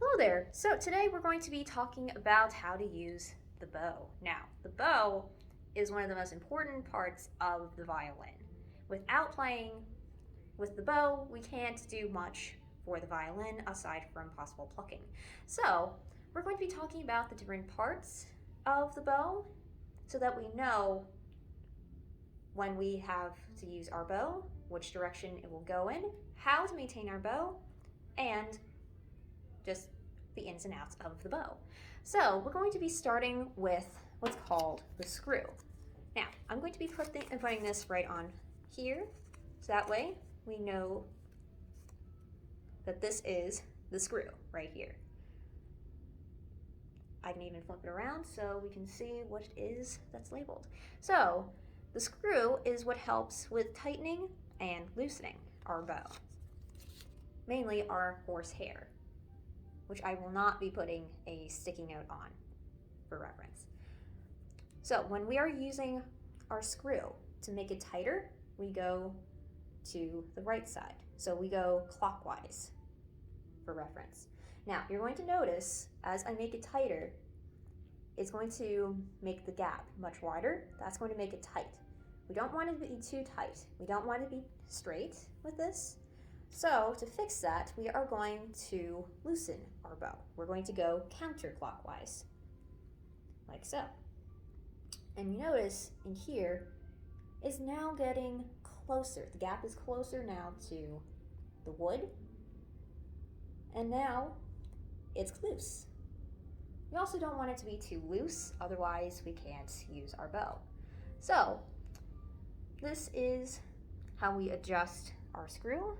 Hello there. So today we're going to be talking about how to use the bow. Now, the bow is one of the most important parts of the violin. Without playing with the bow, we can't do much for the violin aside from possible plucking. So, we're going to be talking about the different parts of the bow so that we know when we have to use our bow, which direction it will go in, how to maintain our bow, and just the ins and outs of the bow. So we're going to be starting with what's called the screw. Now, I'm going to be putting this right on here, so that way we know that this is the screw right here. I can even flip it around so we can see what it is that's labeled. So the screw is what helps with tightening and loosening our bow, mainly our horsehair, which I will not be putting a sticky note on for reference. So when we are using our screw to make it tighter, we go to the right side. So we go clockwise for reference. Now you're going to notice as I make it tighter, it's going to make the gap much wider. That's going to make it tight. We don't want it to be too tight. We don't want it to be straight with this. So to fix that, we are going to loosen our bow. We're going to go counterclockwise, like so. And you notice in here is now getting closer. The gap is closer now to the wood. And now it's loose. We also don't want it to be too loose, otherwise we can't use our bow. So this is how we adjust our screw.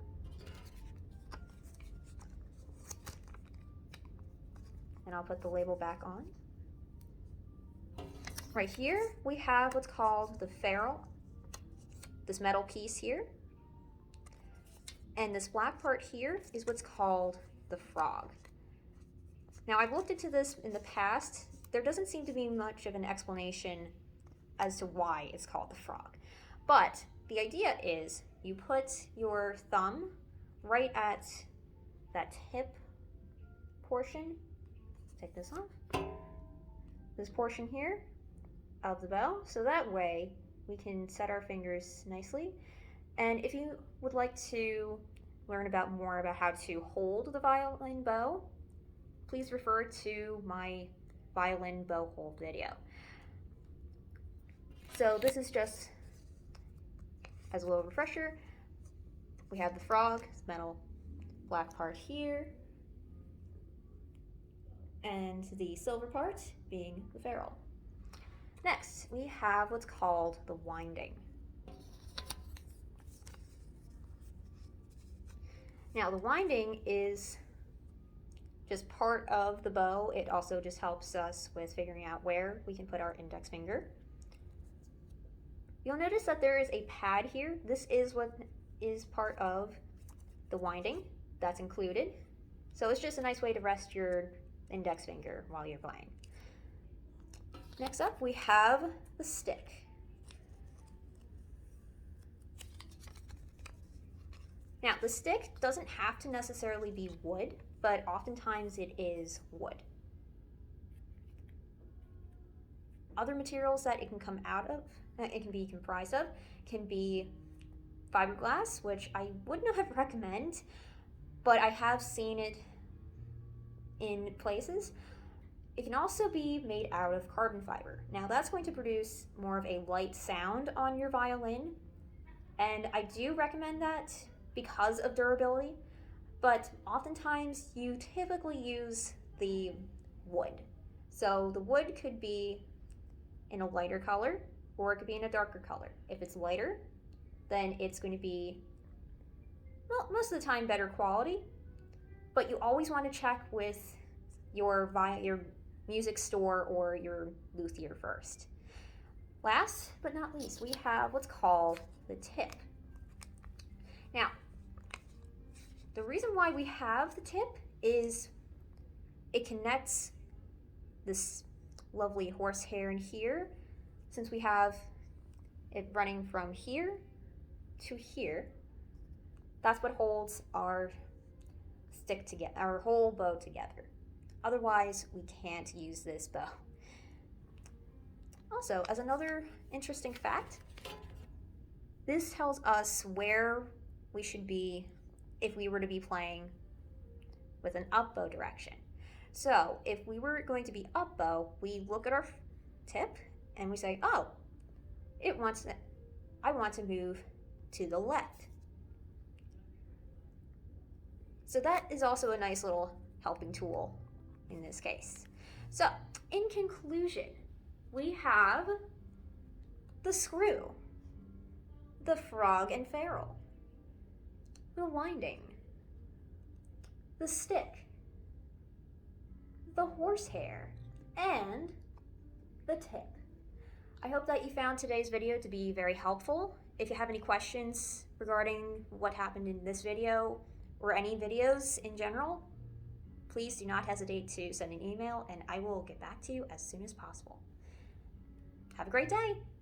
And I'll put the label back on. Right here, we have what's called the ferrule, this metal piece here. And this black part here is what's called the frog. Now, I've looked into this in the past. There doesn't seem to be much of an explanation as to why it's called the frog. But the idea is you put your thumb right at that tip portion. Take this off. This portion here of the bow, so that way we can set our fingers nicely. And if you would like to learn more about how to hold the violin bow, please refer to my violin bow hold video. So this is just as a little refresher. We have the frog, this metal black part here, and the silver part being the ferrule. Next, we have what's called the winding. Now, the winding is just part of the bow. It also just helps us with figuring out where we can put our index finger. You'll notice that there is a pad here. This is what is part of the winding that's included. So it's just a nice way to rest your index finger while you're playing. Next up, we have the stick. Now, the stick doesn't have to necessarily be wood, but oftentimes it is wood. Other materials that it can come out of, it can be comprised of, can be fiberglass, which I would not recommend, but I have seen it in places. It can also be made out of carbon fiber. Now that's going to produce more of a light sound on your violin, and I do recommend that because of durability, but oftentimes you typically use the wood. So the wood could be in a lighter color, or it could be in a darker color. If it's lighter, then it's going to be, well, most of the time better quality, but you always want to check with your music store or your luthier first. Last but not least, we have what's called the tip. Now, the reason why we have the tip is it connects this lovely horsehair in here, since we have it running from here to here. That's what holds our stick together, our whole bow together. Otherwise, we can't use this bow. Also, as another interesting fact, this tells us where we should be if we were to be playing with an up bow direction. So if we were going to be up bow, we look at our tip and we say, oh, I want to move to the left. So that is also a nice little helping tool in this case. So in conclusion, we have the screw, the frog and ferrule, the winding, the stick, the horsehair, and the tip. I hope that you found today's video to be very helpful. If you have any questions regarding what happened in this video or any videos in general, please do not hesitate to send an email and I will get back to you as soon as possible. Have a great day!